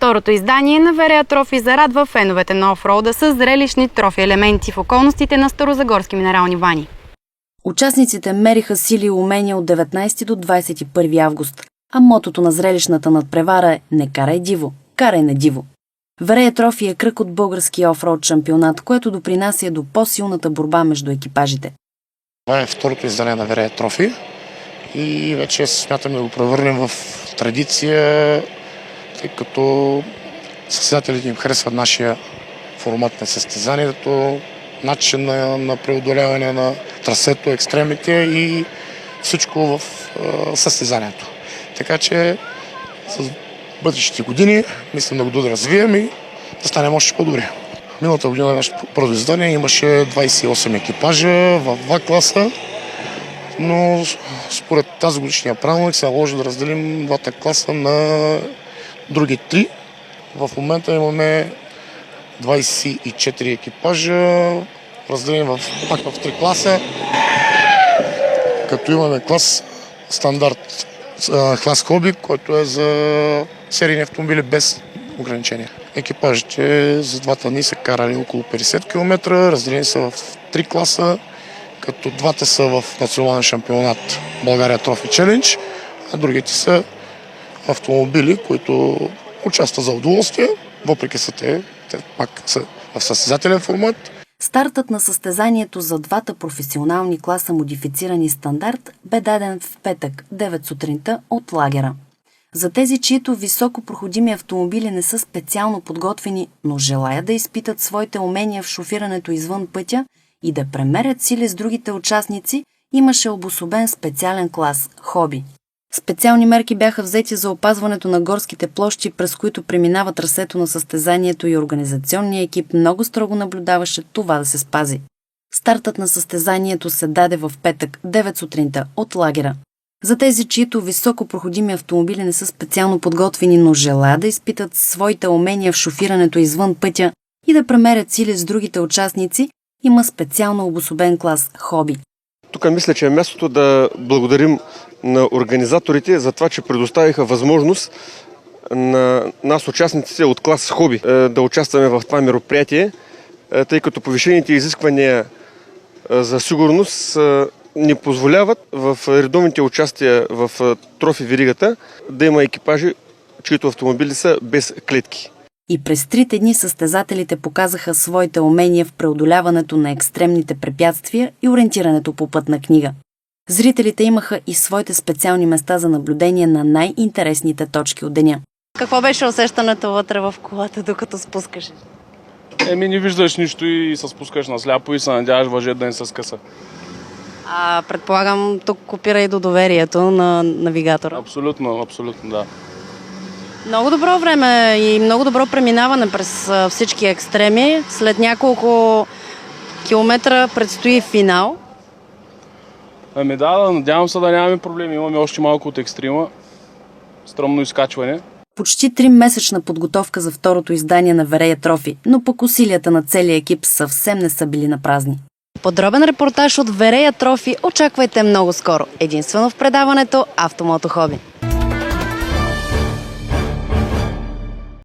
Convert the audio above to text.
Второто издание на Верея Трофи зарадва феновете на офроуда с зрелищни трофи елементи в околностите на Старозагорски минерални бани. Участниците мериха сили и умения от 19 до 21 август, а мотото на зрелищната надпревара е "Не карай диво, карай на диво". Верея Трофи е кръг от българския офроуд шампионат, което допринася до по-силната борба между екипажите. Това е второто издание на Верея Трофи и вече смятаме да го превърнем в традиция, тъй като състезателите им харесват нашия формат на състезанието, начин на преодоляване на трасето, екстремите и всичко в състезанието. Така че с бъдещите години мислим да го доразвием и да станем още по-добри. Миналата година на нашето първо издание имаше 28 екипажа в два класа, но според тази годишния правилник се наложи да разделим двата класа на други три. В момента имаме 24 екипажа, разделени пак в три класа, като имаме клас стандарт, клас хоби, който е за серийни автомобили без ограничения. Екипажите за двата дни са карали около 50 км, разделени са в три класа, като двата са в национален шампионат България Трофи Челендж, а другите са автомобили, които участват за удоволствие, въпреки те пак са в състезателен формат. Стартът на състезанието за двата професионални класа модифицирани стандарт бе даден в петък, 9 сутринта от лагера. За тези, чието високопроходими автомобили не са специално подготвени, но желаят да изпитат своите умения в шофирането извън пътя и да премерят сили с другите участници, имаше обособен специален клас – хоби. Специални мерки бяха взети за опазването на горските площи, през които преминава трасето на състезанието, и организационният екип много строго наблюдаваше това да се спази. Стартът на състезанието се даде в петък, 9 сутринта от лагера. За тези, чието високопроходими автомобили не са специално подготвени, но желаят да изпитат своите умения в шофирането извън пътя и да премерят сили с другите участници, има специално обособен клас хоби. Тук мисля, че е мястото да благодарим на организаторите за това, че предоставиха възможност на нас, участниците от клас хоби, да участваме в това мероприятие, тъй като повишените изисквания за сигурност ни позволяват в редовните участия в трофи веригата да има екипажи, чието автомобили са без клетки. И през 3 дни състезателите показаха своите умения в преодоляването на екстремните препятствия и ориентирането по пътна книга. Зрителите имаха и своите специални места за наблюдение на най-интересните точки от деня. Какво беше усещането вътре в колата, докато спускаш? Не виждаш нищо и се спускаш на сляпо и се надяваш въжет да не се скъса. Предполагам, тук копира и до доверието на навигатора. Абсолютно, да. Много добро време и много добро преминаване през всички екстреми. След няколко километра предстои финал. Надявам се да нямаме проблеми. Имаме още малко от екстрима. Стръмно изкачване. Почти 3-месечна подготовка за второто издание на Верея Трофи, но пък усилията на целия екип съвсем не са били напразни. Подробен репортаж от Верея Трофи очаквайте много скоро. Единствено в предаването Автомото Хоби.